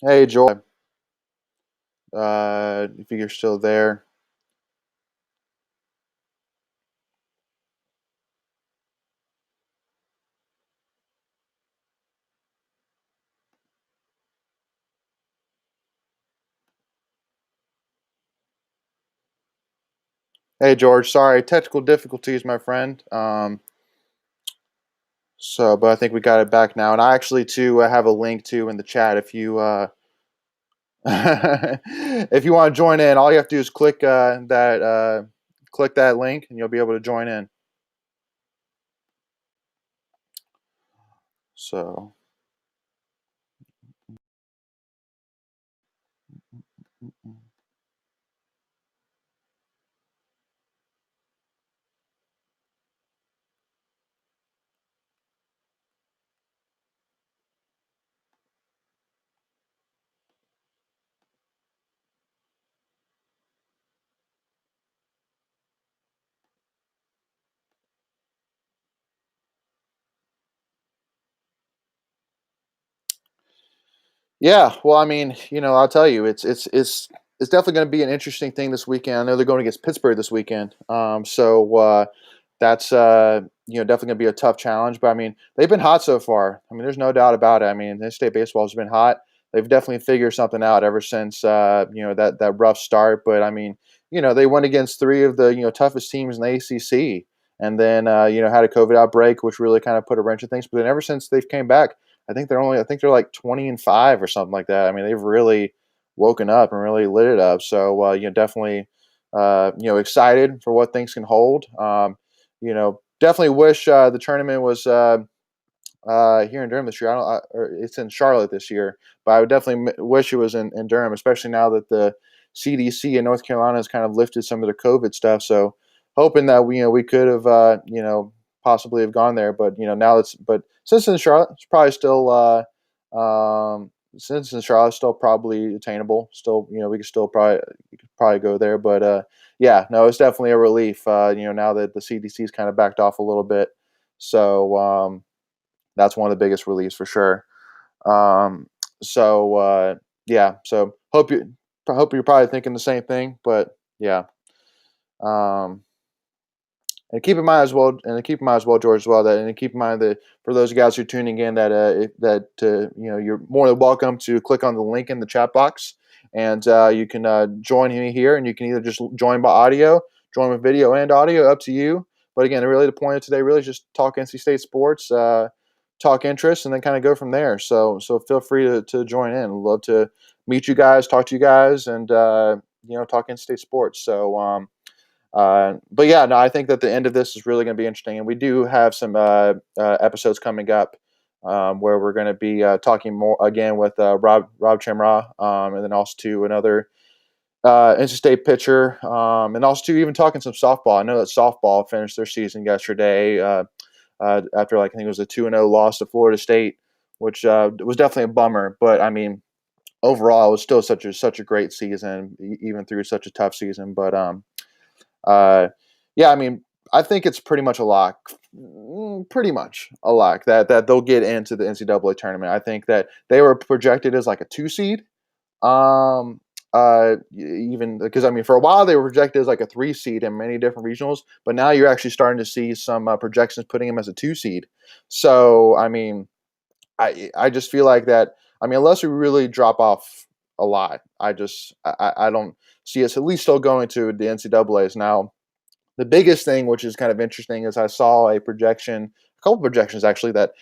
Hey, Joy. If you're still there. Hey, George. Sorry, technical difficulties, my friend. But I think we got it back now, and I actually too have a link too in the chat. If you if you want to join in, all you have to do is click that link, and you'll be able to join in. So yeah, well, I mean, I'll tell you, it's definitely going to be an interesting thing this weekend. I know they're going against Pittsburgh this weekend, that's definitely going to be a tough challenge. But I mean, they've been hot so far. I mean, there's no doubt about it. I mean, this state baseball has been hot. They've definitely figured something out ever since that rough start. But I mean, they went against three of the toughest teams in the ACC, and then had a COVID outbreak, which really kind of put a wrench in things. But then ever since they've came back, I think they're like 20-5 or something like that. I mean, they've really woken up and really lit it up. So definitely excited for what things can hold. Definitely wish the tournament was here in Durham this year. I don't, or it's in Charlotte this year, but I would definitely wish it was in Durham, especially now that the CDC in North Carolina has kind of lifted some of the COVID stuff. So hoping that we could have possibly have gone there, but now it's but since in Charlotte, it's probably still since in Charlotte, still probably attainable. Still, we could still probably go there, but yeah, no, it's definitely a relief. Now that the CDC's kind of backed off a little bit, so that's one of the biggest reliefs for sure. Um, yeah, so hope you're probably thinking the same thing, but yeah. Um, and keep in mind as well, George, as well that, and keep in mind that for those guys who are tuning in, that you're more than welcome to click on the link in the chat box, and you can join me here, and you can either just join by audio, join with video and audio, up to you. But again, really the point of today really is just talk NC State sports, talk interests, and then kind of go from there. So feel free to join in. I'd love to meet you guys, talk to you guys, and talk NC State sports. But yeah, no, I think that the end of this is really going to be interesting, and we do have some episodes coming up where we're going to be talking more again with Rob Chimra, and then also to another NC State pitcher, and also to even talking some softball. I know that softball finished their season yesterday after I think it was a 2-0 loss to Florida State, which was definitely a bummer. But I mean, overall, it was still such a great season, even through such a tough season. But uh, yeah, I mean, I think it's pretty much a lock, pretty much a lock that they'll get into the NCAA tournament. I think that they were projected as like a 2 seed. Even because I mean, for a while they were projected as like a 3 seed in many different regionals, but now you're actually starting to see some projections putting them as a 2 seed. So I mean, I just feel like that. I mean, unless we really drop off a lot, I don't see us at least still going to the NCAA's. Now, the biggest thing, which is kind of interesting, is I saw a couple projections actually, that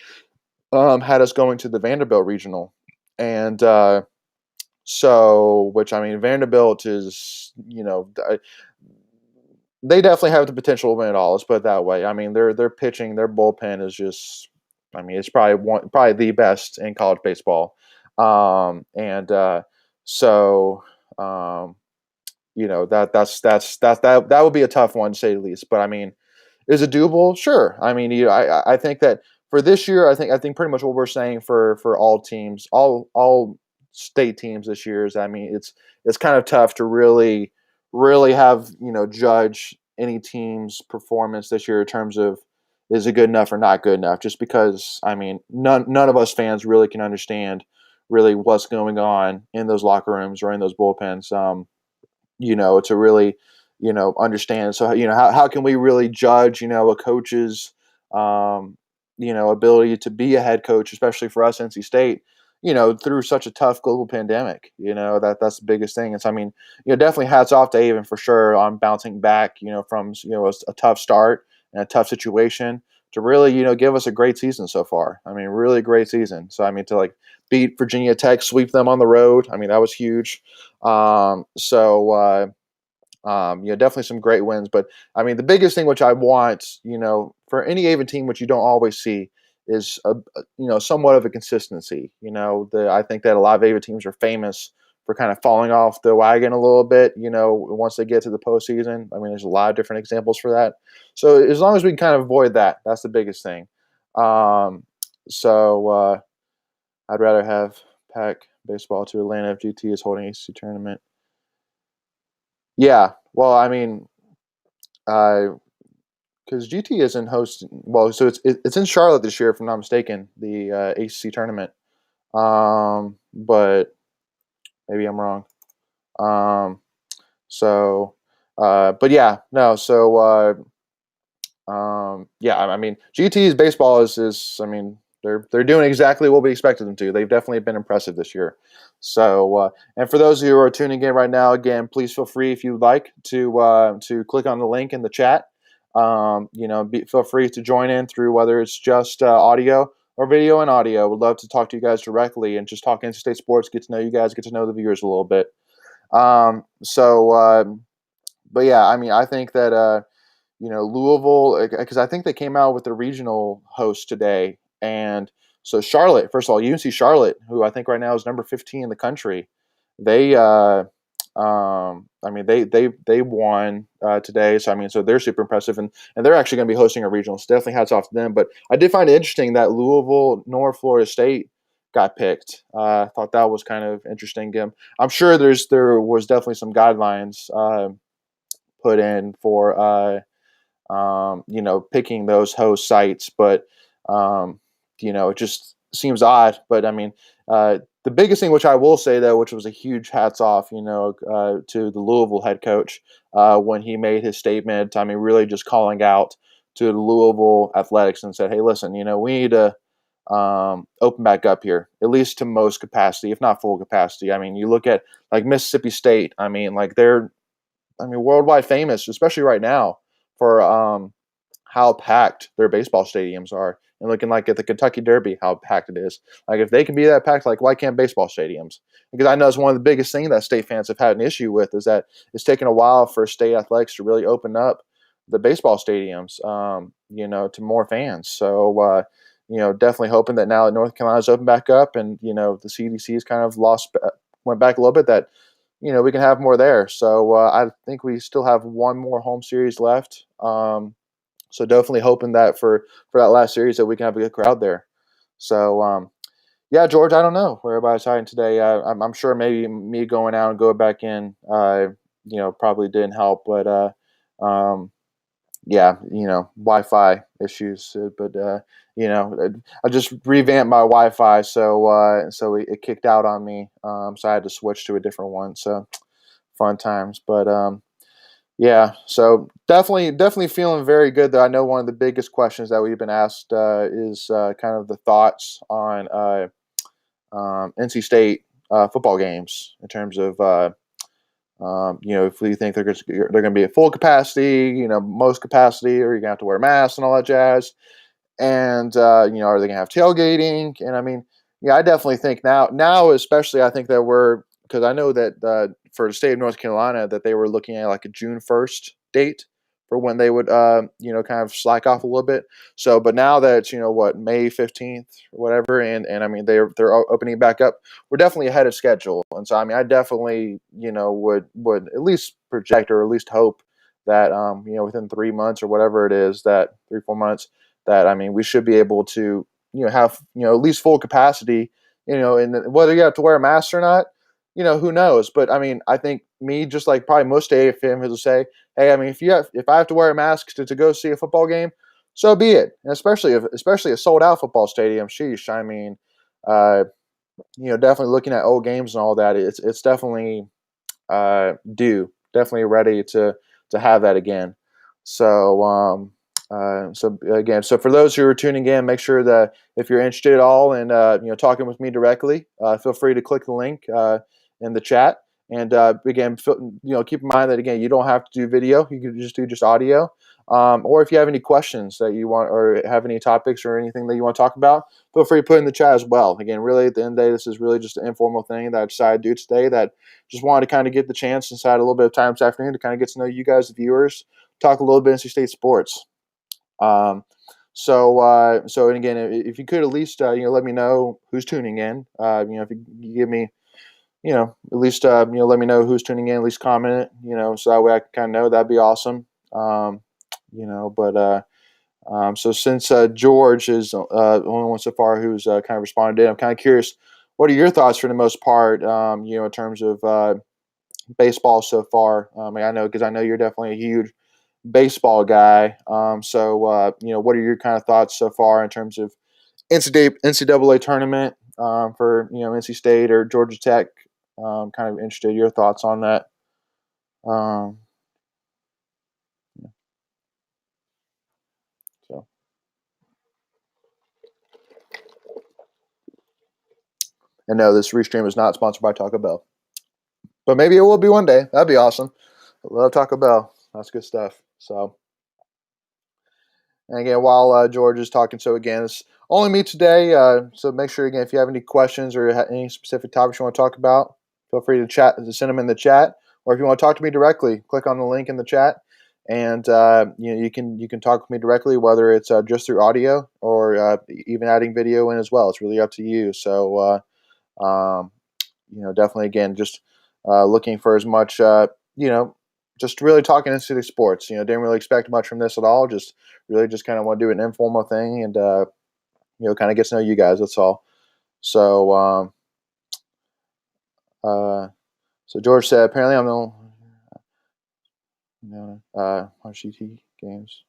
had us going to the Vanderbilt regional, and which I mean, Vanderbilt is they definitely have the potential to win it all. Let's put it that way. I mean, their pitching, their bullpen is just, I mean, it's probably the best in college baseball. And so that would be a tough one to say the least. But I mean, is it doable? Sure. I mean, I think that for this year, I think pretty much what we're saying for all teams, all state teams this year is, I mean, it's kind of tough to really have judge any team's performance this year in terms of, is it good enough or not good enough, just because I mean none of us fans really can understand really what's going on in those locker rooms or in those bullpens. To really, understand. So, how can we really judge, a coach's, ability to be a head coach, especially for us, NC State, through such a tough global pandemic, that's the biggest thing. And so, I mean, definitely hats off to Avon for sure on bouncing back, from, a tough start and a tough situation to really, give us a great season so far. I mean, really great season. So, I mean, to like beat Virginia Tech, sweep them on the road. I mean, that was huge. Definitely some great wins. But I mean, the biggest thing which I want, for any Avon team, which you don't always see, is somewhat of a consistency. I think that a lot of Avon teams are famous for kind of falling off the wagon a little bit. Once they get to the postseason. I mean, there's a lot of different examples for that. So as long as we can kind of avoid that, that's the biggest thing. I'd rather have Pac baseball to Atlanta if GT is holding ACC tournament. Yeah, well, I mean, because GT isn't hosting. Well, so it's in Charlotte this year, if I'm not mistaken, the ACC tournament. But maybe I'm wrong. But yeah, no. So yeah, I mean, GT's baseball is. I mean, they're doing exactly what we expected them to. They've definitely been impressive this year. So, and for those of you who are tuning in right now, again, please feel free if you'd like to click on the link in the chat. Feel free to join in through whether it's just audio or video and audio. Would love to talk to you guys directly and just talk interstate sports, get to know you guys, get to know the viewers a little bit. But yeah, I mean, I think that Louisville, because I think they came out with the regional host today. And so Charlotte, first of all, UNC Charlotte, who I think right now is number 15 in the country, they they won today. So I mean, so they're super impressive, and they're actually going to be hosting a regional. So definitely hats off to them. But I did find it interesting that Louisville nor Florida State got picked. I thought that was kind of interesting. I'm sure there was definitely some guidelines put in for picking those host sites, but it just seems odd. But I mean, the biggest thing, which I will say though, which was a huge hats off, to the Louisville head coach when he made his statement. I mean, really just calling out to the Louisville athletics and said, "Hey, listen, we need to open back up here, at least to most capacity, if not full capacity." I mean, you look at like Mississippi State. I mean, like they're worldwide famous, especially right now, for how packed their baseball stadiums are. And looking like at the Kentucky Derby, how packed it is. Like if they can be that packed, like why can't baseball stadiums? Because I know it's one of the biggest things that state fans have had an issue with is that it's taken a while for state athletics to really open up the baseball stadiums, to more fans. So, definitely hoping that now that North Carolina's opened back up and, the CDC's kind of went back a little bit, that we can have more there. So I think we still have one more home series left. So definitely hoping that for that last series that we can have a good crowd there. So yeah, George, I don't know where everybody's hiding today. I'm sure maybe me going out and go back in, probably didn't help. But yeah, Wi-Fi issues. But I just revamped my Wi-Fi, so it kicked out on me. So I had to switch to a different one. So fun times. But yeah, so definitely feeling very good. Though I know one of the biggest questions that we've been asked is kind of the thoughts on NC State football games in terms of if we think they're going to be at full capacity, most capacity, or you're going to have to wear masks and all that jazz. And are they going to have tailgating? And I mean, yeah, I definitely think now especially, I think that because I know that for the state of North Carolina that they were looking at like a June 1st date for when they would kind of slack off a little bit. So, but now that it's May 15th or whatever, and I mean they're opening back up, we're definitely ahead of schedule. And so I mean I definitely would at least project or at least hope that within 3 months or whatever it is, that 3-4 months, that I mean we should be able to have at least full capacity, and whether you have to wear a mask or not, who knows? But I mean, I think me, just like probably most AFM, will say, hey, I mean, if I have to wear a mask to go see a football game, so be it. And especially a sold out football stadium, sheesh. I mean, definitely looking at old games and all that. It's definitely due, definitely ready to have that again. So again, so for those who are tuning in, make sure that if you're interested at all in talking with me directly, feel free to click the link in the chat. And again, keep in mind that again, you don't have to do video; you can just do just audio. Or if you have any questions that you want, or have any topics or anything that you want to talk about, feel free to put in the chat as well. Again, really at the end of the day, this is really just an informal thing that I decided to do today. That just wanted to kind of get the chance inside a little bit of time this afternoon to kind of get to know you guys, the viewers, talk a little bit NC State sports. And again, if you could at least let me know who's tuning in. If you give me at least let me know who's tuning in, at least comment it, so that way I can kind of know. That'd be awesome. So since George is the only one so far who's kind of responded, I'm kind of curious. What are your thoughts for the most part? In terms of baseball so far. I know because I know you're definitely a huge baseball guy. What are your kind of thoughts so far in terms of NCAA tournament for NC State or Georgia Tech? Kind of interested your thoughts on that. Um, so and no, this restream is not sponsored by Taco Bell, but maybe it will be one day. That'd be awesome. I love Taco Bell. That's good stuff. So. And again, while George is talking, so again, it's only me today. So make sure again, if you have any questions or any specific topics you want to talk about, feel free to send them in the chat. Or if you want to talk to me directly, click on the link in the chat, and you can talk with me directly, whether it's just through audio or even adding video in as well. It's really up to you. So definitely again, just looking for as much just really talking into sports. Didn't really expect much from this at all. Just really just kind of want to do an informal thing and kind of get to know you guys. That's all. So so George said apparently I'm the on GT games.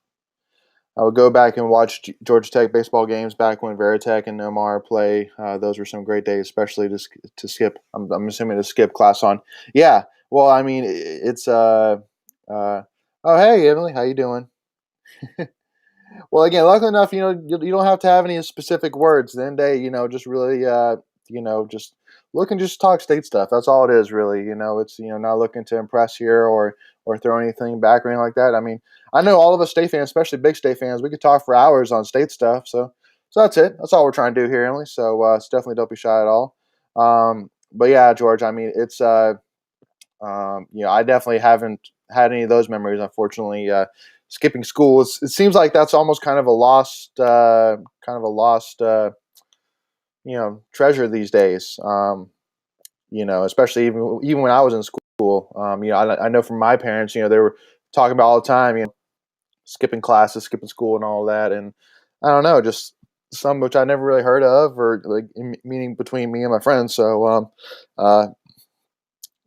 I would go back and watch Georgia Tech baseball games back when Veritek and Nomar play. Those were some great days, especially to skip. I'm assuming to skip class on. Yeah. Well, I mean, it's oh hey Emily, how you doing? Well, again, luckily enough, you don't have to have any specific words. Then they, just really, just look and just talk state stuff. That's all it is, really. It's not looking to impress here or throw anything back or anything like that. I mean, I know all of us state fans, especially big state fans, we could talk for hours on state stuff. So that's it. That's all we're trying to do here, Emily. So it's definitely don't be shy at all. But yeah, George, I mean, it's I definitely haven't had any of those memories, unfortunately. Skipping school, it seems like that's almost kind of a lost, treasure these days. Especially even when I was in school. I know from my parents, they were talking about all the time, skipping classes, skipping school, and all that. And I don't know, just some which I never really heard of, or like meaning between me and my friends. So,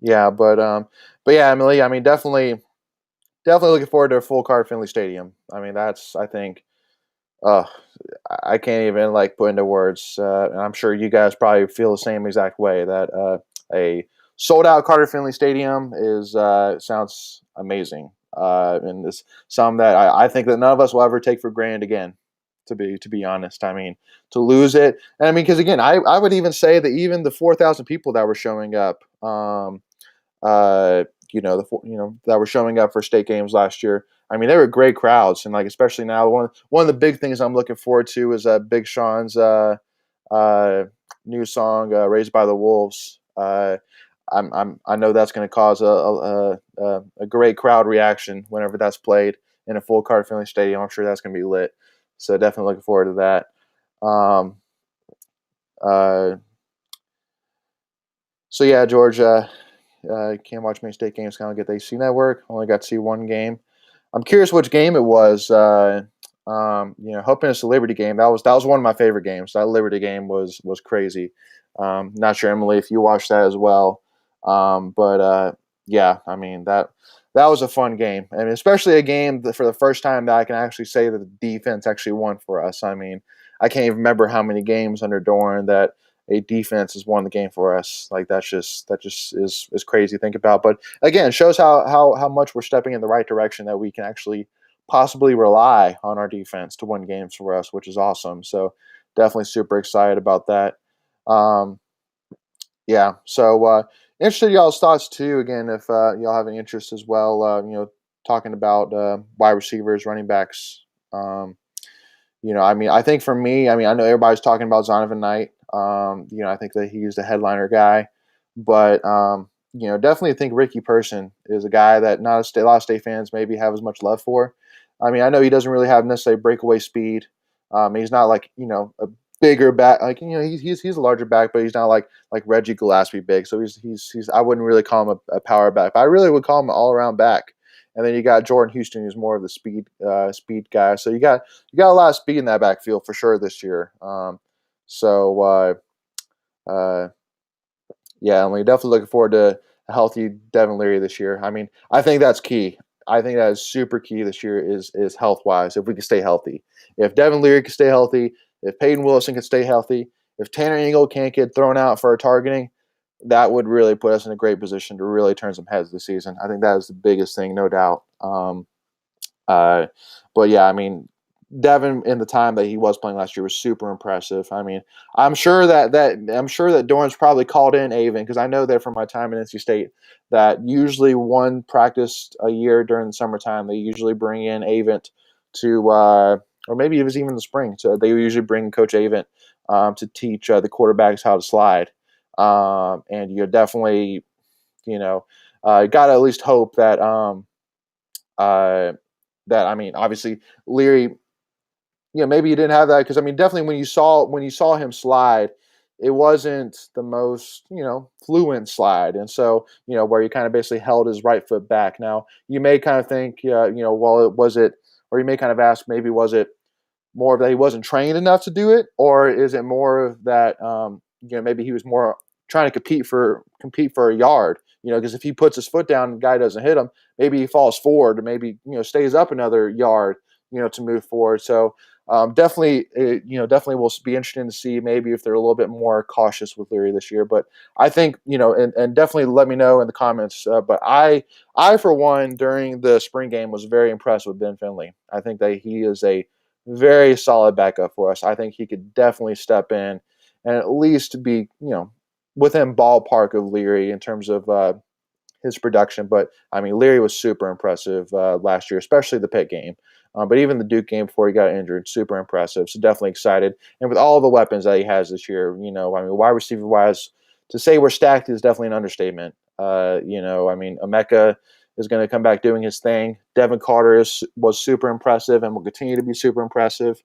yeah, but yeah, Emily. I mean, definitely looking forward to a full card Finley Stadium. I mean, that's I think. Uh, I can't even like put into words. And I'm sure you guys probably feel the same exact way that a sold out Carter Finley Stadium is sounds amazing. And it's something that I think that none of us will ever take for granted again. To be honest, I mean to lose it, and I mean because again, I would even say that even the 4,000 people that were showing up, that were showing up for state games last year. I mean, they were great crowds, and like especially now, one of the big things I'm looking forward to is Big Sean's new song "Raised by the Wolves." I know that's going to cause a great crowd reaction whenever that's played in a full Carter Finley Stadium. I'm sure that's going to be lit. So definitely looking forward to that. So yeah, George. Can't watch many state games. Kind of get the AC network. Only got to see one game. I'm curious which game it was. Hoping it's the Liberty game. That was one of my favorite games. That Liberty game was crazy. Not sure, Emily, if you watched that as well. But yeah, I mean that was a fun game, and especially a game that for the first time that I can actually say that the defense actually won for us. I mean, I can't even remember how many games under Doran that a defense has won the game for us. Like that just is crazy to think about. But again, it shows how much we're stepping in the right direction, that we can actually possibly rely on our defense to win games for us, which is awesome. So definitely super excited about that. Um, yeah. So interested in y'all's thoughts too. Again, if y'all have any interest as well, talking about wide receivers, running backs. I mean, I think for me, I mean, I know everybody's talking about Zonovan Knight. I think that he's the headliner guy, but definitely think Ricky Person is a guy that not a lot of State fans maybe have as much love for. I mean, I know he doesn't really have necessarily breakaway speed. He's not like a bigger back, like he's a larger back, but he's not like Reggie Gillespie big. So he's I wouldn't really call him a power back, but I really would call him an all around back. And then you got Jordan Houston, who's more of the speed guy. So you got a lot of speed in that backfield for sure this year. So yeah, I'm definitely looking forward to a healthy Devin Leary this year. I mean, I think that's key. I think that is super key this year is health wise. If we can stay healthy, if Devin Leary can stay healthy, if Peyton Wilson can stay healthy, if Tanner Ingle can't get thrown out for targeting, that would really put us in a great position to really turn some heads this season. I think that is the biggest thing, no doubt. Uh, but yeah, I mean, Devin in the time that he was playing last year was super impressive. I mean, I'm sure that Dorn's probably called in Avon, because I know that from my time in NC State that usually one practice a year during the summertime they usually bring in Avent to or maybe it was even the spring. So they usually bring Coach Avent to teach the quarterbacks how to slide. And you're definitely got to at least hope that that I mean, obviously Leary, maybe you didn't have that, because I mean, definitely when you saw him slide, it wasn't the most fluent slide, and so where he kind of basically held his right foot back. Now you may kind of think, well, was it, or you may kind of ask, maybe was it more of that he wasn't trained enough to do it, or is it more of that maybe he was more trying to compete for a yard? Because if he puts his foot down and the guy doesn't hit him, maybe he falls forward, or maybe stays up another yard, to move forward. So definitely we'll be interested to see maybe if they're a little bit more cautious with Leary this year. But I think and definitely let me know in the comments. But I for one during the spring game was very impressed with Ben Finley. I think that he is a very solid backup for us. I think he could definitely step in and at least be within ballpark of Leary in terms of his production. But I mean, Leary was super impressive last year, especially the Pitt game. But even the Duke game before he got injured, super impressive. So definitely excited. And with all the weapons that he has this year, I mean, wide receiver wise, to say we're stacked is definitely an understatement. I mean, Emeka is going to come back doing his thing. Devin Carter was super impressive and will continue to be super impressive.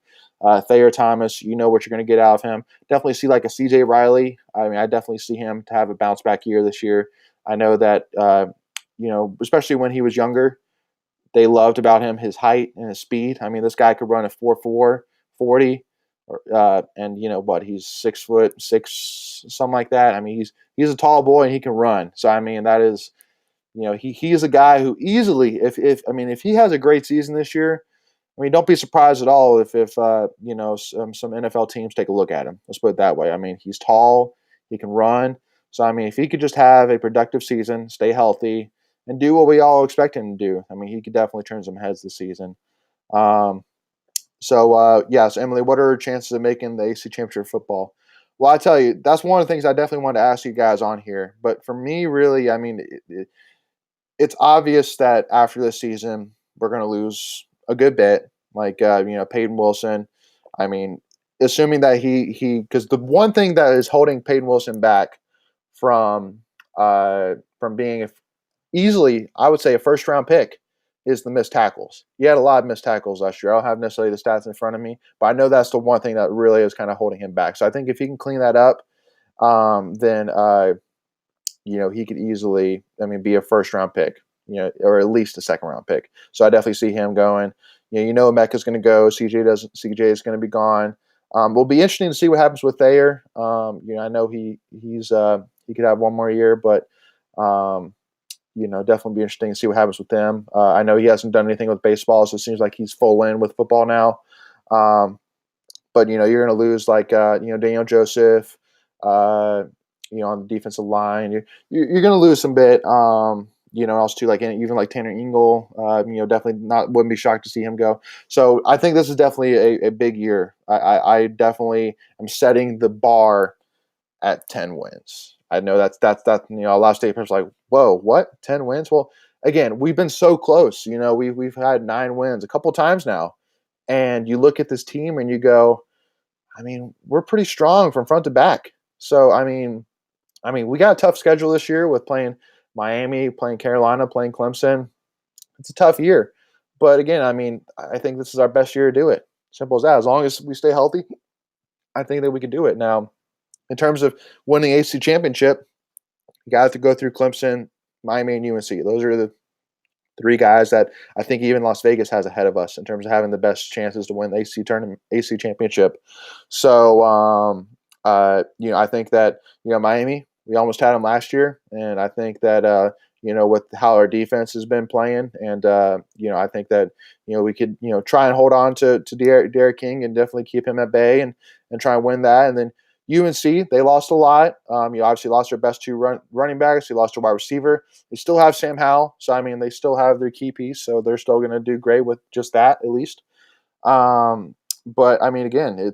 Thayer Thomas, you know what you're going to get out of him. Definitely see like a CJ Riley. I mean, I definitely see him to have a bounce back year this year. I know that, especially when he was younger, they loved about him his height and his speed. I mean, this guy could run a 4.4 40, and he's 6'6", something like that. I mean, he's a tall boy and he can run. So I mean, that is, he is a guy who easily, if he has a great season this year, I mean, don't be surprised at all if some NFL teams take a look at him. Let's put it that way. I mean, he's tall, he can run. So I mean, if he could just have a productive season, stay healthy, and do what we all expect him to do, I mean, he could definitely turn some heads this season. So Emily, what are her chances of making the AC Championship football? Well, I tell you, that's one of the things I definitely wanted to ask you guys on here. But for me, really, I mean, it's obvious that after this season, we're going to lose a good bit. Like, Peyton Wilson. I mean, assuming that because the one thing that is holding Peyton Wilson back from being easily, I would say, a first round pick is the missed tackles. He had a lot of missed tackles last year. I don't have necessarily the stats in front of me, but I know that's the one thing that really is kind of holding him back. So I think if he can clean that up, then he could easily, be a first round pick, or at least a second round pick. So I definitely see him going. Emeka's going to go. CJ is going to be gone. Will be interesting to see what happens with Thayer. I know he could have one more year, but definitely be interesting to see what happens with them. I know he hasn't done anything with baseball, so it seems like he's full in with football now. But you're going to lose like Daniel Joseph, uh, on the defensive line. You're going to lose some bit. Also too, like even like Tanner Engel, definitely not wouldn't be shocked to see him go. So I think this is definitely a big year. I definitely am setting the bar at 10 wins. I know that's a lot of state players like, whoa, what 10 wins? Well, again, we've been so close. We've had 9 wins a couple times now, and you look at this team and you go, I mean, we're pretty strong from front to back. So I mean, we got a tough schedule this year with playing Miami, playing Carolina, playing Clemson. It's a tough year, but again, I mean, I think this is our best year to do it. Simple as that. As long as we stay healthy, I think that we can do it. Now, in terms of winning AC championship, you got to go through Clemson, Miami, and UNC. Those are the three guys that I think even Las Vegas has ahead of us in terms of having the best chances to win the AC tournament, AC championship. So, I think that Miami, we almost had them last year, and I think that with how our defense has been playing, and I think that we could try and hold on to Derek King and definitely keep him at bay and try and win that, and then. UNC, they lost a lot. Obviously lost their best two running backs. They lost their wide receiver. They still have Sam Howell, so I mean they still have their key piece, so they're still going to do great with just that at least. But I mean, again,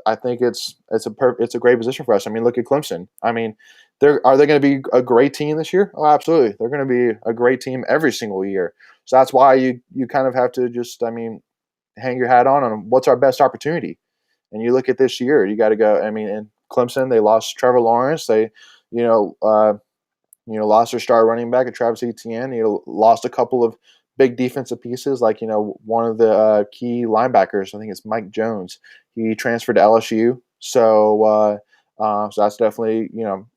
I think it's a great position for us. I mean, look at Clemson. I mean, are they going to be a great team this year? Oh, absolutely. They're going to be a great team every single year. So that's why you kind of have to just hang your hat on what's our best opportunity. And you look at this year, you got to go. I mean, in Clemson, they lost Trevor Lawrence. They, lost their star running back at Travis Etienne. Lost a couple of big defensive pieces, like one of the key linebackers. I think it's Mike Jones. He transferred to LSU, so that's definitely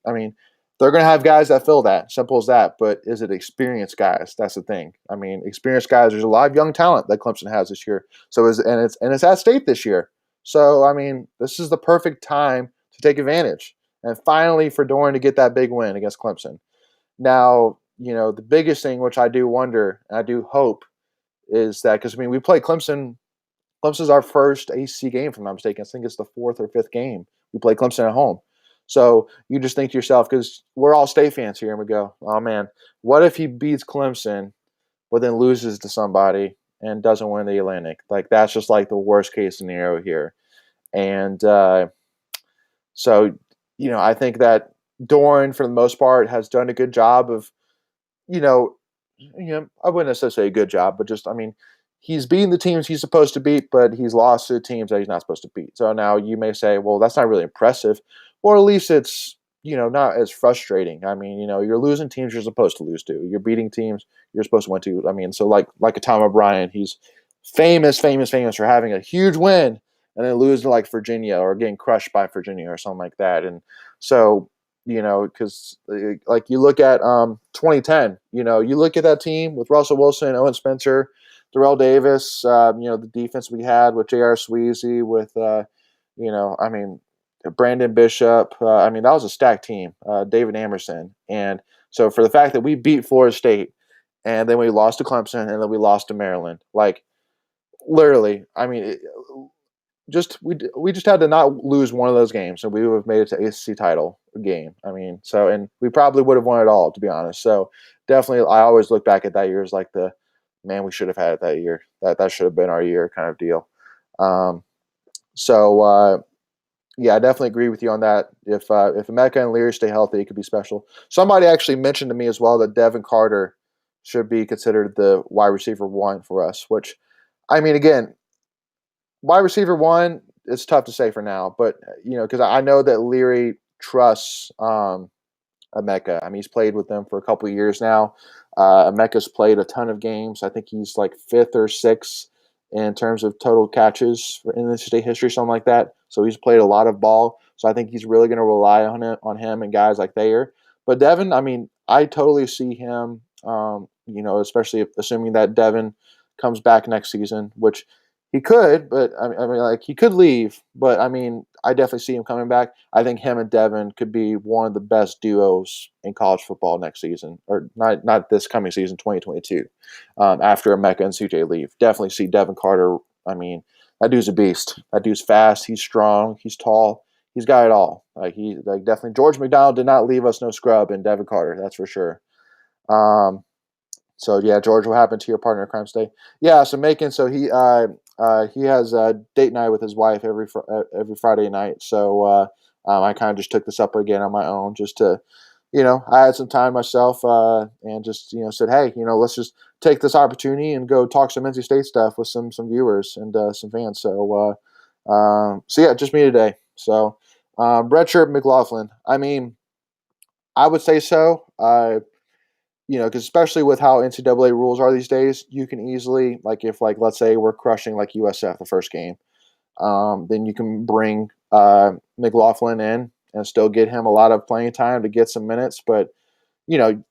I mean, they're going to have guys that fill that. Simple as that. But is it experienced guys? That's the thing. I mean, experienced guys. There's a lot of young talent that Clemson has this year. So it's at state this year. So, I mean, this is the perfect time to take advantage. And finally, for Doeren to get that big win against Clemson. Now, the biggest thing, which I do wonder, and I do hope, is that because, I mean, we play Clemson. Clemson's our first AC game, if I'm not mistaken. I think it's the fourth or fifth game. We play Clemson at home. So you just think to yourself, because we're all state fans here, and we go, oh, man, what if he beats Clemson, but then loses to somebody and doesn't win the Atlantic? Like, that's just like the worst case scenario here. And so, I think that Doeren, for the most part, has done a good job of, you know, I wouldn't necessarily say a good job, but just, I mean, he's beaten the teams he's supposed to beat, but he's lost to the teams that he's not supposed to beat. So now you may say, well, that's not really impressive, or at least it's, not as frustrating. I mean, you're losing teams you're supposed to lose to. You're beating teams you're supposed to win to. I mean, so like a Tom O'Brien, he's famous for having a huge win and then losing to like Virginia or getting crushed by Virginia or something like that. And so, because like you look at 2010, you look at that team with Russell Wilson, Owen Spencer, Darrell Davis, the defense we had with J.R. Sweezy, with, I mean, Brandon Bishop. I mean, that was a stacked team, David Amerson. And so for the fact that we beat Florida State and then we lost to Clemson and then we lost to Maryland, like literally, I mean, we just had to not lose one of those games, and we would have made it to ACC title game. I mean, so and we probably would have won it all, to be honest. So definitely, I always look back at that year as like the man we should have had it that year. That should have been our year, kind of deal. Yeah, I definitely agree with you on that. If Emeka and Leary stay healthy, it could be special. Somebody actually mentioned to me as well that Devin Carter should be considered the wide receiver one for us. Which, I mean, again, wide receiver one, it's tough to say for now, but because I know that Leary trusts Emeka. I mean, he's played with them for a couple of years now. Emeka's played a ton of games. I think he's like fifth or sixth in terms of total catches in the state history, something like that. So he's played a lot of ball. So I think he's really going to rely on him and guys like Thayer. But Devin, I mean, I totally see him. Especially assuming that Devin comes back next season, which he could, but I mean, like he could leave, but I mean, I definitely see him coming back. I think him and Devin could be one of the best duos in college football next season, or not this coming season, 2022. After Emeka and CJ leave, definitely see Devin Carter. I mean, that dude's a beast. That dude's fast. He's strong. He's tall. he's got it all. Like definitely George McDonald did not leave us no scrub in Devin Carter, that's for sure. Um, so yeah, George, what happened to your partner in crime today? Yeah, so Macon, so he has a date night with his wife every Friday night. So I kind of just took this up again on my own, just to, I had some time myself, and just said, hey, let's just take this opportunity and go talk some NC State stuff with some viewers and some fans. So yeah, just me today. So redshirt McLaughlin. I mean, I would say so. Because especially with how NCAA rules are these days, you can easily, like, if, like, let's say we're crushing like USF the first game, then you can bring McLaughlin in and still get him a lot of playing time to get some minutes. But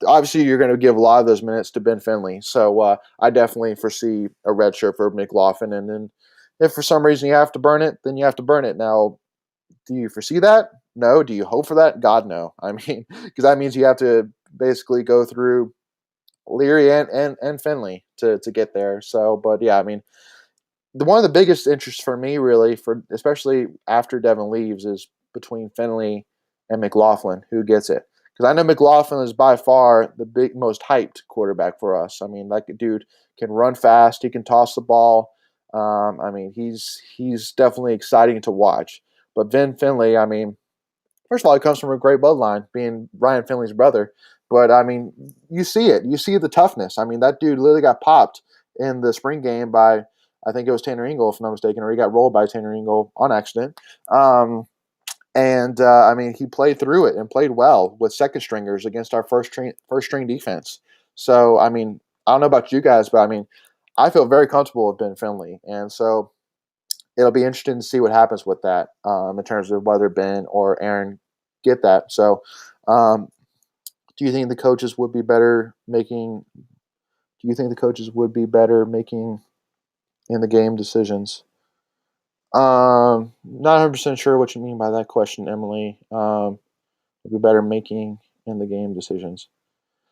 obviously you're going to give a lot of those minutes to Ben Finley. So I definitely foresee a red shirt for McLaughlin. And then if for some reason you have to burn it, then you have to burn it. Now, do you foresee that? No. Do you hope for that? God, no. I mean, because that means you have to basically go through Leary and Finley to get there. So, but yeah, I mean, one of the biggest interests for me, really, for especially after Devin leaves, is between Finley and McLaughlin, who gets it. Because I know McLaughlin is by far the most hyped quarterback for us. I mean, like, a dude can run fast, he can toss the ball. I mean, he's definitely exciting to watch. But Ben Finley, I mean, first of all, he comes from a great bloodline, being Ryan Finley's brother. But I mean, you see it. You see the toughness. I mean, that dude literally got popped in the spring game by, I think it was Tanner Ingle, if I'm not mistaken, or he got rolled by Tanner Ingle on accident. And I mean, he played through it and played well with second stringers against our first string defense. So I mean, I don't know about you guys, but I mean, I feel very comfortable with Ben Finley, and so it'll be interesting to see what happens with that, in terms of whether Ben or Aaron get that. So, um, do you think the coaches would be better making? Do you think the coaches would be better making in the game decisions? Not 100% sure what you mean by that question, Emily. Would be better making in the game decisions.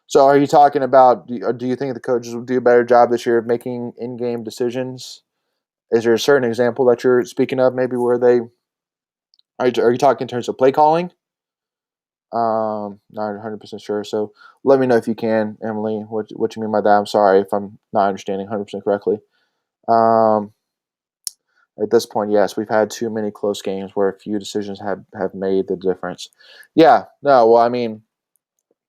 So, are you talking about? Do you think the coaches would do a better job this year of making in-game decisions? Is there a certain example that you're speaking of, maybe where they are you talking in terms of play calling? Not 100% sure. So let me know if you can, Emily, what you mean by that. I'm sorry if I'm not understanding 100% correctly. Um, at this point, yes, we've had too many close games where a few decisions have made the difference. Yeah, no, well, I mean,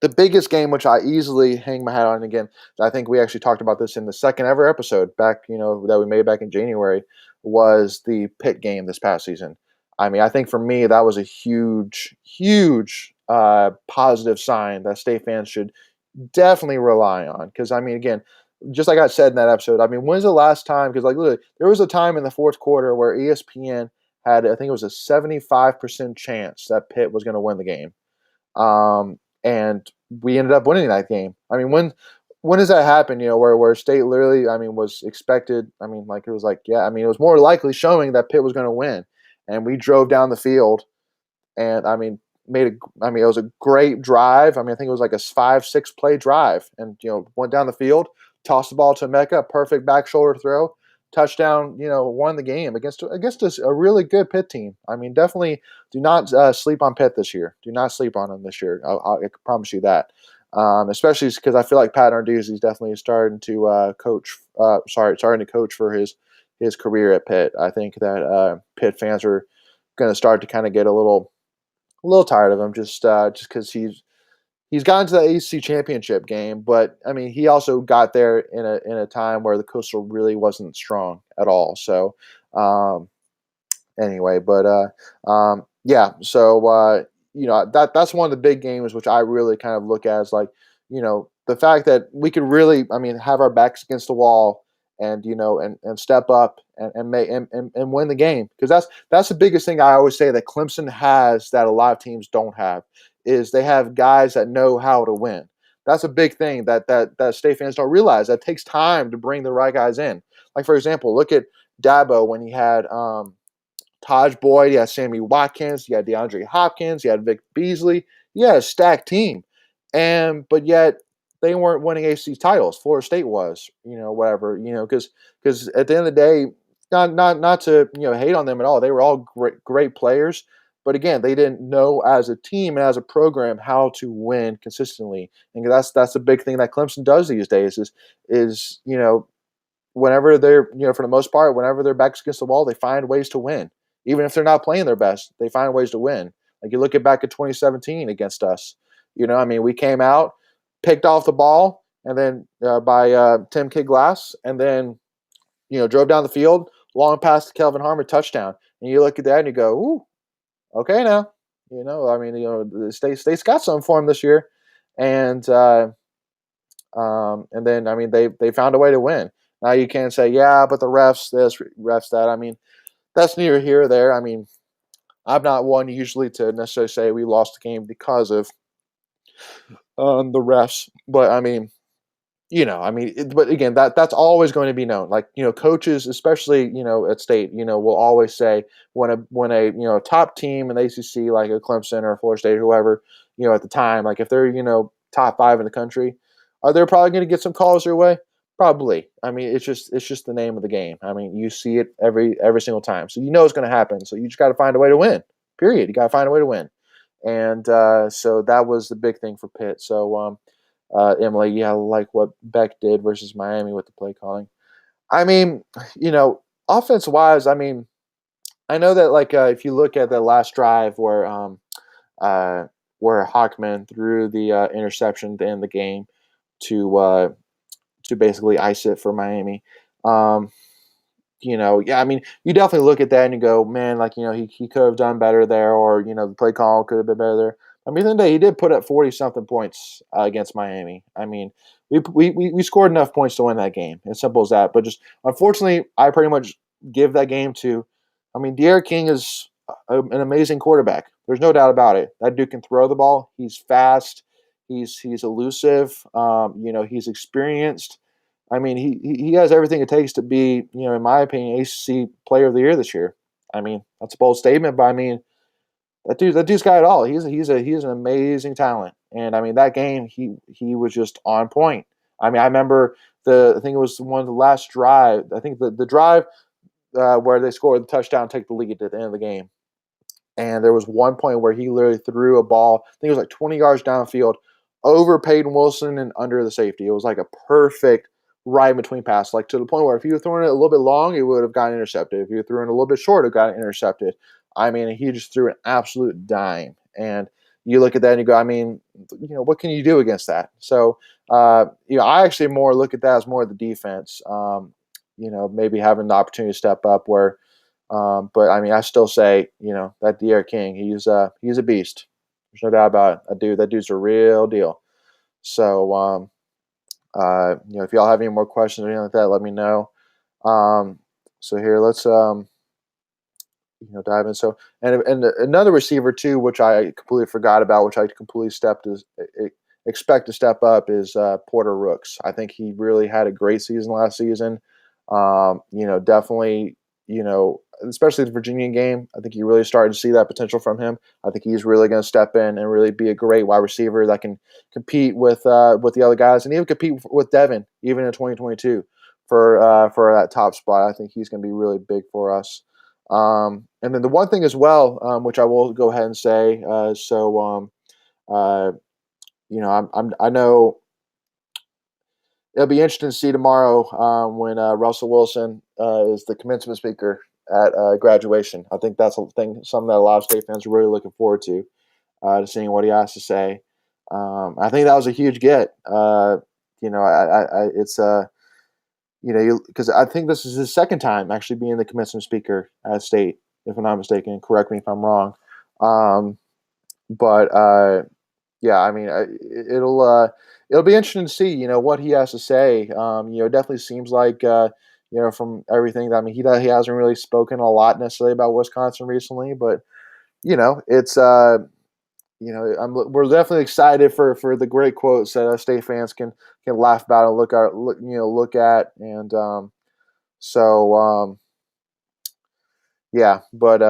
the biggest game, which I easily hang my hat on, again, I think we actually talked about this in the second ever episode back, that we made back in January, was the Pitt game this past season. I mean, I think for me, that was a huge, huge positive sign that state fans should definitely rely on. Because, I mean, again, just like I said in that episode, I mean, when's the last time? Because, like, literally, there was a time in the fourth quarter where ESPN had, I think it was a 75% chance that Pitt was going to win the game. And we ended up winning that game. I mean, when does that happen? Where State literally, I mean, was expected. I mean, like, it was like, yeah, I mean, it was more likely showing that Pitt was going to win, and we drove down the field, and I mean, it was a great drive. I mean, I think it was like a 5-6 play drive, and went down the field, tossed the ball to Mecca, perfect back shoulder throw, touchdown. Won the game against a really good Pitt team. I mean, definitely do not sleep on Pitt this year. Do not sleep on them this year. I can promise you that. Especially because I feel like Pat Narduzzi is definitely starting to coach. Starting to coach for his career at Pitt. I think that Pitt fans are going to start to kind of get a little tired of him, just because he's gotten to the ACC championship game, but I mean, he also got there in a time where the Coastal really wasn't strong at all. So, anyway, but yeah. So that's one of the big games which I really kind of look at as, like, the fact that we could really, I mean, have our backs against the wall and and step up and win the game, because that's the biggest thing I always say that Clemson has that a lot of teams don't have, is they have guys that know how to win. That's a big thing that state fans don't realize. That takes time to bring the right guys in. Like, for example, look at Dabo when he had Taj Boyd, you had Sammy Watkins, you had DeAndre Hopkins, you had Vic Beasley. You had a stacked team, but yet they weren't winning ACC titles. Florida State was, whatever, because at the end of the day, not to hate on them at all. They were all great players, But again, they didn't know as a team and as a program how to win consistently. And that's a big thing that Clemson does these days is whenever they're for the most part, whenever their backs against the wall, they find ways to win. Even if they're not playing their best, they find ways to win. Like you look at back at 2017 against us. I mean, we came out, picked off the ball, and then by Tim Kid-Glass, and then drove down the field, long pass to Kelvin Harmon, touchdown. And you look at that and you go, ooh, okay now. I mean, the state's got something for him this year, and then I mean they found a way to win. Now you can't say but the refs this, refs that. I mean that's neither here or there. I mean I'm not one usually to necessarily say we lost the game because of the refs, but I mean but again, that's always going to be known. Like, coaches, especially, at state, will always say when a top team in the ACC, like a Clemson or a Florida State or whoever, at the time, like if they're, top 5 in the country, are they probably going to get some calls their way? Probably. I mean, it's just the name of the game. I mean, you see it every single time. So it's going to happen. So you just got to find a way to win. Period. You got to find a way to win. And so that was the big thing for Pitt. So Emily, like what Beck did versus Miami with the play calling. I mean, offense wise, I mean, I know that like if you look at the last drive where Hawkman threw the interception to end the game to basically ice it for Miami. I mean, you definitely look at that and you go, man, like, he could have done better there, or, the play call could have been better there. I mean, at the end of the day, he did put up 40-something points against Miami. I mean, we scored enough points to win that game. As simple as that. But just, unfortunately, I pretty much give that game to, I mean, De'Aaron King is an amazing quarterback. There's no doubt about it. That dude can throw the ball. He's fast. He's elusive. He's experienced. I mean, he has everything it takes to be, in my opinion, ACC Player of the Year this year. I mean, that's a bold statement, but I mean, that dude's got it all. He's an amazing talent, and I mean that game he was just on point. I mean, I remember I think it was one of the last drive. I think the drive where they scored the touchdown, take the lead at the end of the game. And there was one point where he literally threw a ball, I think it was like 20 yards downfield, over Peyton Wilson and under the safety. It was like a perfect right between pass, like to the point where if you were throwing it a little bit long, it would have gotten intercepted. If you were throwing it a little bit short, it would have gotten intercepted. I mean, he just threw an absolute dime. And you look at that and you go, I mean, what can you do against that? So, I actually more look at that as more of the defense, maybe having the opportunity to step up where, but I mean, I still say, that De'Aaron King, he's a beast. There's no doubt about it. That dude's a real deal. So, if y'all have any more questions or anything like that, let me know. So here, let's dive in. So, and another receiver too, which I completely forgot about, which I completely expect to step up is Porter Rooks. I think he really had a great season last season. Definitely, especially the Virginia game, I think you really started to see that potential from him. I think he's really going to step in and really be a great wide receiver that can compete with the other guys and even compete with Devin, even in 2022 for that top spot. I think he's going to be really big for us. And then the one thing as well, which I will go ahead and say, I know it'll be interesting to see tomorrow when Russell Wilson is the commencement speaker at graduation. I think that's something that a lot of state fans are really looking forward to seeing what he has to say. I think that was a huge get. It's because I think this is his second time actually being the commencement speaker at state, if I'm not mistaken. Correct me if I'm wrong. Yeah, I mean, it'll be interesting to see, what he has to say. It definitely seems like, from everything that, I mean, he hasn't really spoken a lot necessarily about Wisconsin recently, but it's we're definitely excited for the great quotes that state fans can laugh about and look at, and yeah, but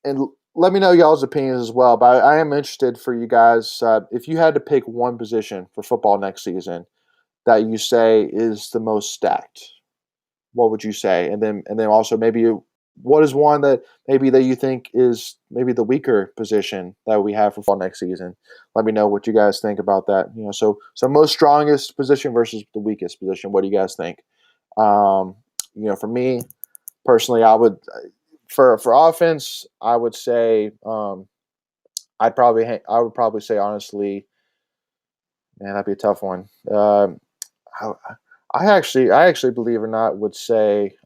and let me know y'all's opinions as well. But I am interested for you guys if you had to pick one position for football next season that you say is the most stacked. What would you say? And then also maybe what is one that maybe that you think is maybe the weaker position that we have for fall next season? Let me know what you guys think about that. So most strongest position versus the weakest position. What do you guys think? Um, for me personally, I would for offense, I would say I would probably say honestly, man, that'd be a tough one. I, I actually believe it or not would say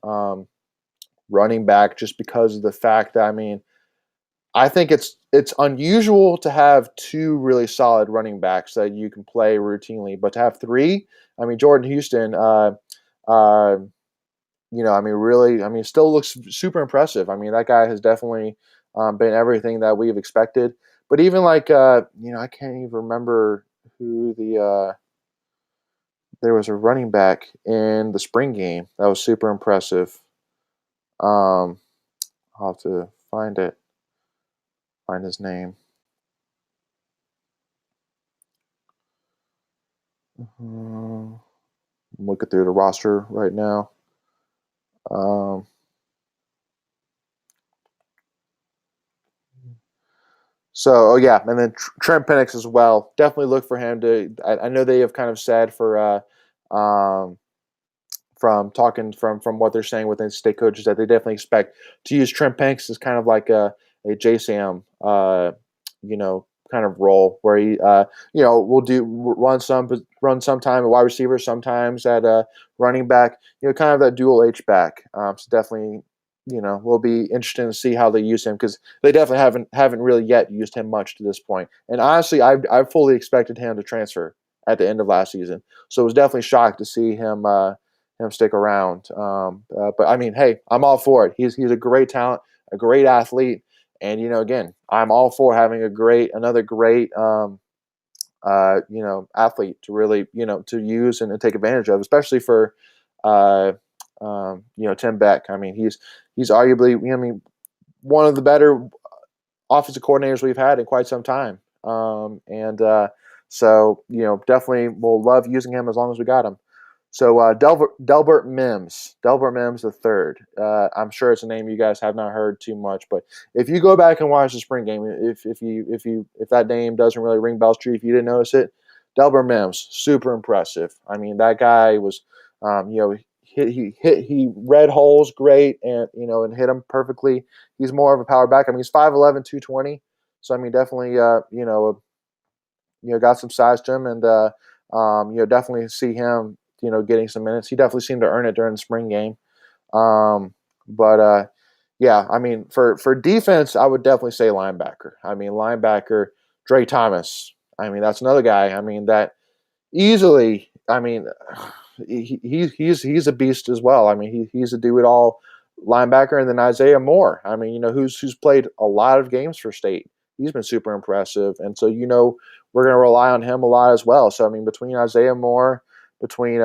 running back just because of the fact that I think it's unusual to have two really solid running backs that you can play routinely, but to have three, Jordan Houston, uh, really, still looks super impressive. That guy has definitely been everything that we've expected. But even I can't even remember who there was a running back in the spring game that was super impressive. Um, I'll have to find his name. I'm looking through the roster right now. Um, so, yeah, and then Trent Penix as well. Definitely look for him to. I know they have kind of said from talking from what they're saying within state coaches that they definitely expect to use Trent Penix as kind of like a J Sam, kind of role where he, will run sometime at wide receiver, sometimes at running back, kind of that dual H back. So definitely, will be interesting to see how they use him because they definitely haven't really yet used him much to this point. And honestly, I fully expected him to transfer at the end of last season, so I was definitely shocked to see him stick around. But hey, I'm all for it. He's a great talent, a great athlete, and again, I'm all for having another great athlete to really to use and take advantage of, especially for uh, Tim Beck. He's arguably one of the better offensive coordinators we've had in quite some time. And so definitely we'll love using him as long as we got him. So Delbert Mims the third. I'm sure it's a name you guys have not heard too much, but if you go back and watch the spring game, if that name doesn't really ring bells to you, if you didn't notice it, Delbert Mims, super impressive. That guy was, he read holes great and hit them perfectly. He's more of a power back. He's 5'11", 220. So definitely got some size to him, and definitely see him getting some minutes. He definitely seemed to earn it during the spring game. But yeah, for defense, I would definitely say linebacker. Linebacker Dre Thomas. That's another guy. That easily. He's a beast as well. He's a do it all linebacker, and then Isaiah Moore. Who's played a lot of games for state. He's been super impressive, and so we're going to rely on him a lot as well. So between Isaiah Moore, between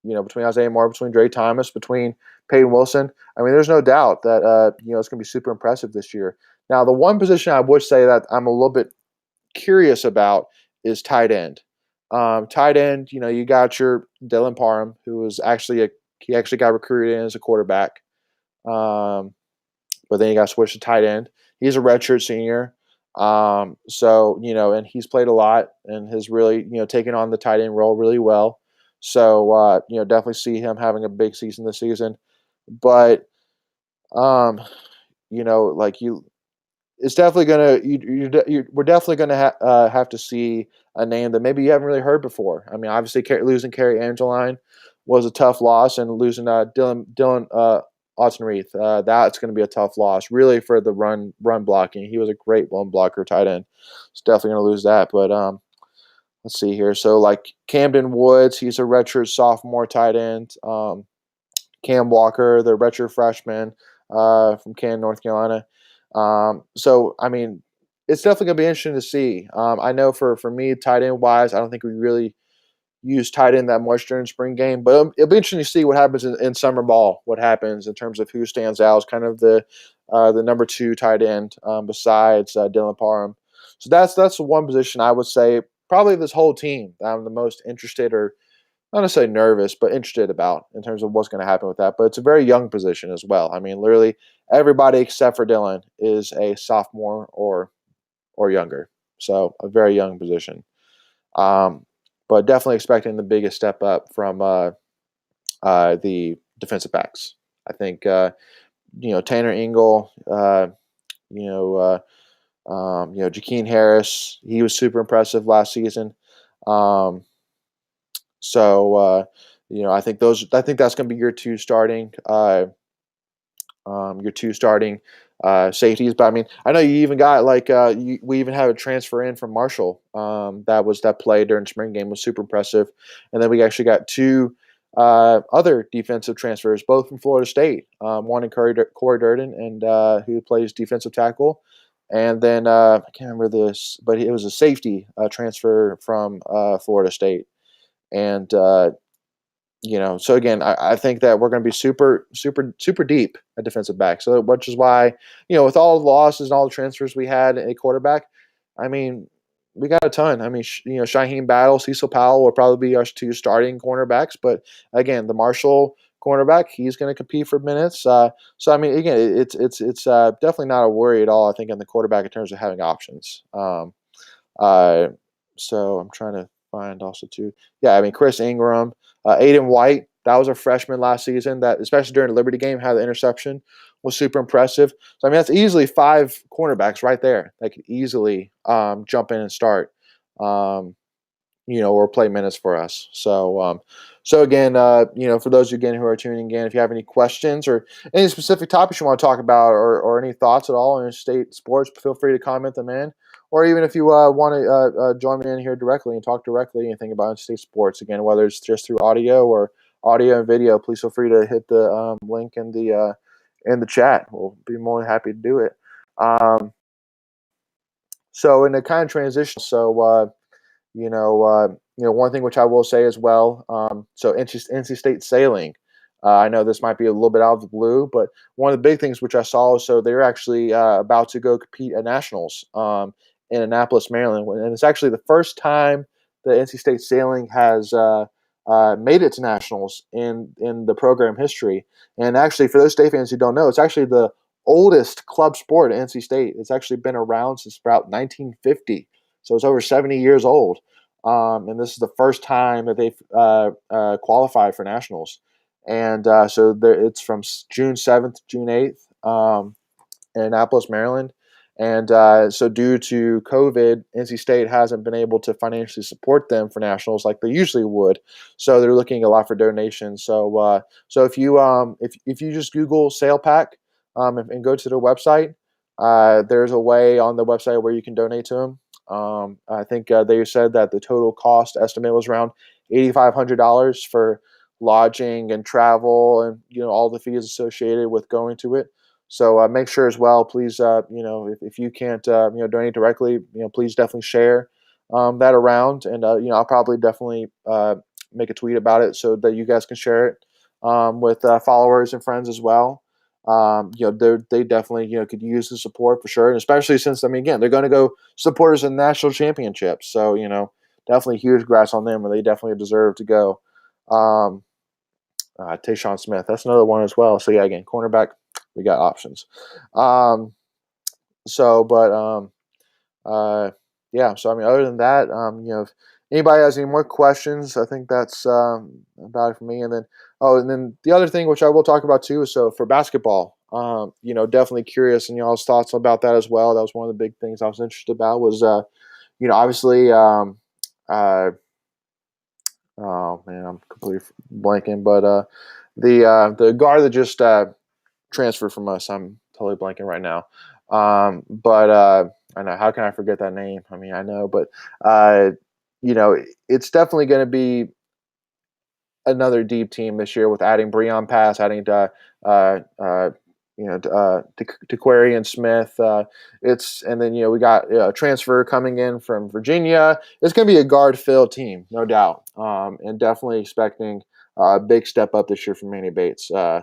between Dre Thomas, between Peyton Wilson, there's no doubt that it's going to be super impressive this year. Now, the one position I would say that I'm a little bit curious about is tight end. Tight end, you got your Dylan Parham, who was he actually got recruited in as a quarterback. But then he got switched to tight end. He's a redshirt senior. So, and he's played a lot and has really, taken on the tight end role really well. So, definitely see him having a big season this season. But, like it's definitely gonna we're definitely gonna have to see a name that maybe you haven't really heard before. Obviously, losing Kerry Angeline was a tough loss, and losing Dylan Autenreith, that's going to be a tough loss, really, for the run blocking. He was a great run blocker, tight end. It's definitely going to lose that. But let's see here. So like Camden Woods, he's a redshirt sophomore tight end. Cam Walker, the redshirt freshman from Canton, North Carolina. So it's definitely going to be interesting to see. I know for me, tight end wise, I don't think we really use tight end that much during spring game, but it'll be interesting to see what happens in summer ball. What happens in terms of who stands out as kind of the number two tight end besides Dylan Parham. So that's the one position I would say probably this whole team that I'm the most interested or not necessarily nervous, but interested about in terms of what's going to happen with that. But it's a very young position as well. I mean, literally everybody except for Dylan is a sophomore or younger, so a very young position. Um, but definitely expecting the biggest step up from the defensive backs. I think Tanner Engel, you know, Jakeem Harris. He was super impressive last season. Um, I think those. I think that's going to be your two starting. Your two starting safeties. But I mean, I know you even got we even had a transfer in from Marshall. That play during spring game was super impressive, and then we actually got two other defensive transfers, both from Florida State. One in Corey Durden, and who plays defensive tackle, and then I can't remember this, but it was a safety transfer from Florida State, and so again, I think that we're going to be super, super, super deep at defensive back. So, which is why, with all the losses and all the transfers we had at quarterback, I mean, we got a ton. I mean, Shaheem Battle, Cecil Powell will probably be our two starting cornerbacks. But again, the Marshall cornerback, he's going to compete for minutes. So, I mean, again, it's definitely not a worry at all. I think in the quarterback in terms of having options. Uh, so I'm trying to find also too. Yeah, I mean Chris Ingram, Aiden White. That was a freshman last season. That especially during the Liberty game had the interception was super impressive. So I mean that's easily 5 cornerbacks right there that could easily jump in and start. Or play minutes for us. So again, for those again who are tuning in, if you have any questions or any specific topics you want to talk about, or any thoughts at all on state sports, feel free to comment them in. Or even if you want to join me in here directly and talk directly anything about state sports, again, whether it's just through audio or audio and video, please feel free to hit the link in the chat. We'll be more than happy to do it. So in the kind of transition, one thing which I will say as well. So NC State sailing. I know this might be a little bit out of the blue, but one of the big things which I saw is so they're actually about to go compete at nationals in Annapolis, Maryland, and it's actually the first time the NC State sailing has made it to nationals in the program history. And actually, for those state fans who don't know, it's actually the oldest club sport at NC State. It's actually been around since about 1950, so it's over 70 years old. And this is the first time that they've qualified for nationals. And it's from June 7th to June 8th in Annapolis, Maryland. And so due to COVID, NC State hasn't been able to financially support them for nationals like they usually would. So they're looking a lot for donations. So if you just Google Sail Pack and go to their website, there's a way on the website where you can donate to them. I think they said that the total cost estimate was around $8,500 for lodging and travel and all the fees associated with going to it. So make sure as well, please, if you can't donate directly, please definitely share that around, and I'll probably definitely make a tweet about it so that you guys can share it with followers and friends as well. They definitely could use the support for sure, and especially since again they're going to go support us in national championships. So definitely huge congrats on them, and they definitely deserve to go. Tayshawn Smith, that's another one as well. So yeah, again, cornerback, we got options. Yeah. So other than that, if anybody has any more questions, I think that's about it for me. And then the other thing which I will talk about too is so for basketball, definitely curious in y'all's thoughts about that as well. That was one of the big things I was interested about was obviously oh man, I'm completely blanking, but the guard that just transferred from us, I'm totally blanking right now. But I know, how can I forget that name? I know, but it's definitely going to be another deep team this year with adding Breon Pass, adding Tequarian Smith. And then we got a transfer coming in from Virginia. It's going to be a guard-filled team, no doubt, and definitely expecting a big step up this year from Manny Bates. So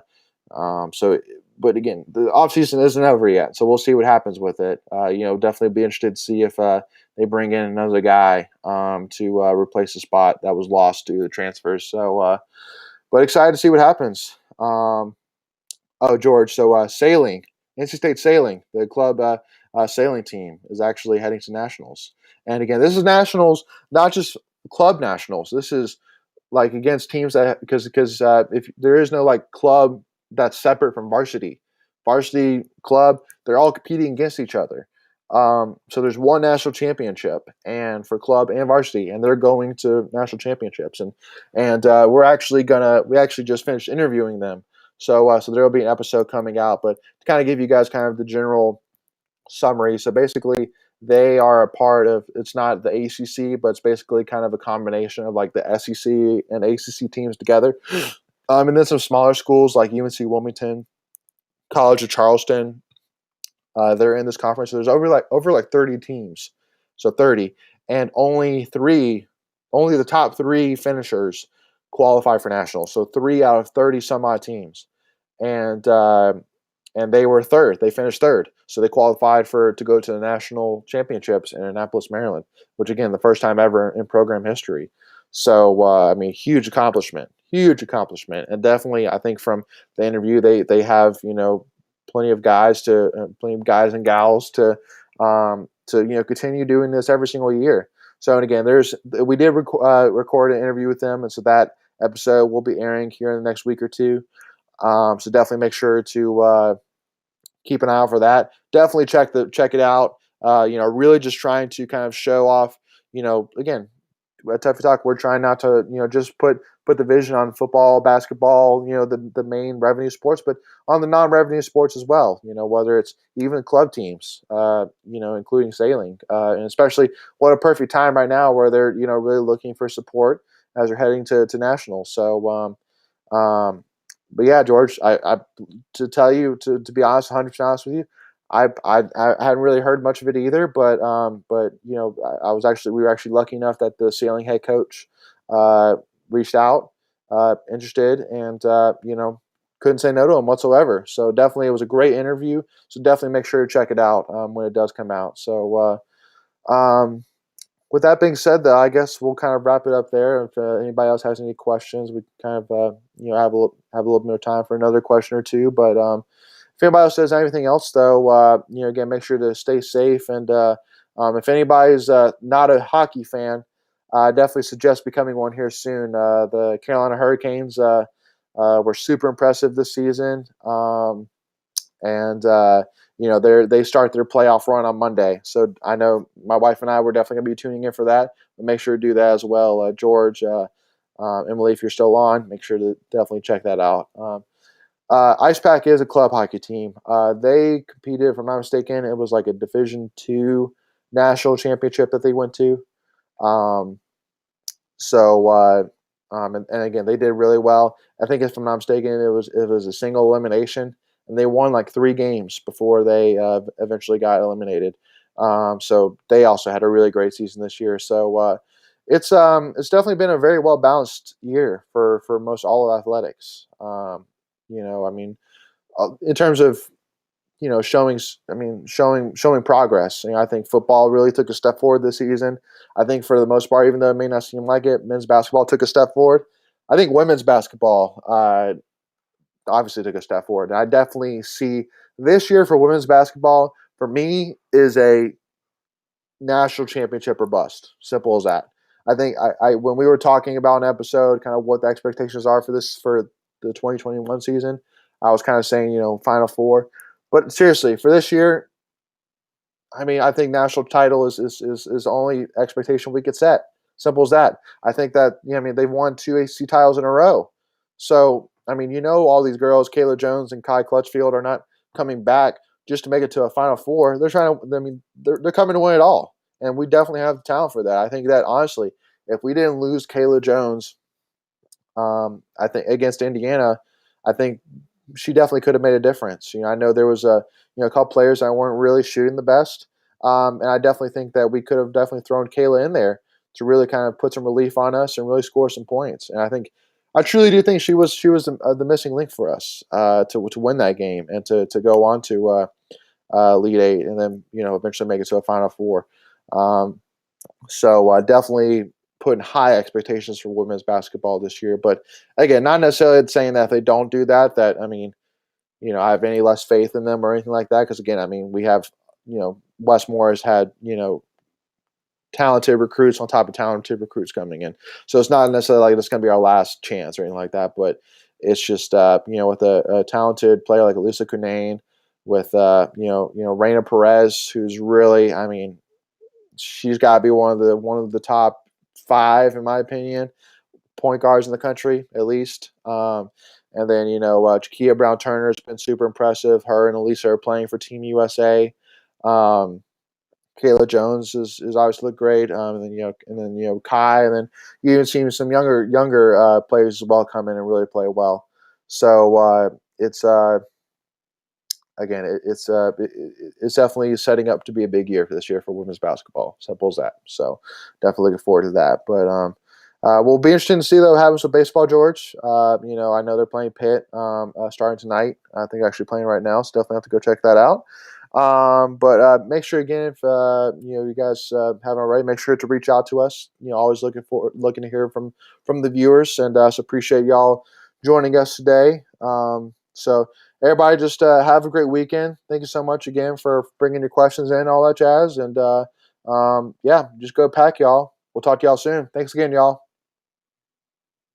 but again, the offseason isn't over yet, so we'll see what happens with it. Definitely be interested to see if they bring in another guy to replace the spot that was lost due to the transfers. So, but excited to see what happens. Oh, George, so sailing, NC State sailing, the club sailing team is actually heading to nationals. And again, this is nationals, not just club nationals. This is like against teams that because if there is no like club that's separate from varsity club, they're all competing against each other. So there's one national championship, and for club and varsity, and they're going to national championships, and we actually just finished interviewing them. So there will be an episode coming out, but to kind of give you guys kind of the general summary. So basically, they are a part of. It's not the ACC, but it's basically kind of a combination of like the SEC and ACC teams together. And then some smaller schools like UNC Wilmington, College of Charleston. They're in this conference. So there's over like 30 teams, so 30, and only the top three finishers qualify for nationals. So 3 out of 30 some odd teams, and they were third. They finished third, so they qualified to go to the national championships in Annapolis, Maryland, which again the first time ever in program history. So I mean, huge accomplishment, and definitely I think from the interview they have plenty of guys and gals to continue doing this every single year. So and again, we did record an interview with them, and so that episode will be airing here in the next week or two. So definitely make sure to keep an eye out for that. Definitely check it out. Really just trying to kind of show off. Again, at Tuffy Talk, we're trying not to just put the vision on football, basketball, the main revenue sports, but on the non-revenue sports as well. Whether it's even club teams, including sailing, and especially what a perfect time right now where they're really looking for support as they're heading to nationals. So. But yeah, George, I to tell you to be honest, 100% honest with you, I hadn't really heard much of it either. But we were actually lucky enough that the sailing head coach reached out, interested, and couldn't say no to him whatsoever. So definitely, it was a great interview. So definitely make sure to check it out when it does come out. So. With that being said, though, I guess we'll kind of wrap it up there. If anybody else has any questions, we kind of have a little bit of time for another question or two. But if anybody else says anything else, though, again, make sure to stay safe. And if anybody's not a hockey fan, I definitely suggest becoming one here soon. The Carolina Hurricanes were super impressive this season, and they start their playoff run on Monday. So I know my wife and I were definitely going to be tuning in for that. But make sure to do that as well. George, Emily, if you're still on, make sure to definitely check that out. Ice Pack is a club hockey team. They competed, if I'm not mistaken, it was like a Division II national championship that they went to. And again, they did really well. I think, if I'm not mistaken, it was a single elimination, and they won like 3 games before they eventually got eliminated. So they also had a really great season this year. So it's definitely been a very well balanced year for most all of athletics. In terms of showing progress. I think football really took a step forward this season. I think for the most part, even though it may not seem like it, men's basketball took a step forward. I think women's basketball obviously took a step forward. And I definitely see this year for women's basketball, for me, is a national championship or bust. Simple as that. I think when we were talking about an episode, kind of what the expectations are for the 2021 season, I was kind of saying, Final Four. But seriously, for this year, I think national title is the only expectation we could set. Simple as that. I think that they've won 2 ACC titles in a row. So all these girls, Kayla Jones and Kai Clutchfield, are not coming back just to make it to a Final Four. They're trying to. They're coming to win it all, and we definitely have the talent for that. I think that honestly, if we didn't lose Kayla Jones, I think against Indiana, I think she definitely could have made a difference. I know there was a couple players that weren't really shooting the best, and I definitely think that we could have definitely thrown Kayla in there to really kind of put some relief on us and really score some points. And I think I truly do think she was the missing link for us to win that game and to go on to Elite Eight and then eventually make it to a Final Four. Um, so definitely putting high expectations for women's basketball this year. But again, not necessarily saying that if they don't do that, that I mean, I have any less faith in them or anything like that. Because again, I mean, we have Westmore has had talented recruits on top of talented recruits coming in. So it's not necessarily like it's going to be our last chance or anything like that. But it's just with a talented player like Elisa Cunane, with Reina Perez, who's really, I mean, she's got to be one of the top five in my opinion point guards in the country at least. And then Jakia Brown Turner has been super impressive. Her and Elisa are playing for Team USA. Um, Kayla Jones is obviously looked great. And then Kai, and then you even see some younger players as well come in and really play well. So it's again, it's definitely setting up to be a big year for this year for women's basketball. Simple as that. So definitely looking forward to that. But we'll be interested to see though what happens with baseball, George. I know they're playing Pitt starting tonight. I think they're actually playing right now, so definitely have to go check that out. But make sure again if you guys haven't already, make sure to reach out to us. Always looking to hear from the viewers, and so appreciate y'all joining us today. So everybody, just have a great weekend. Thank you so much again for bringing your questions in, all that jazz, and yeah, just go Pack, y'all. We'll talk to y'all soon. Thanks again, y'all.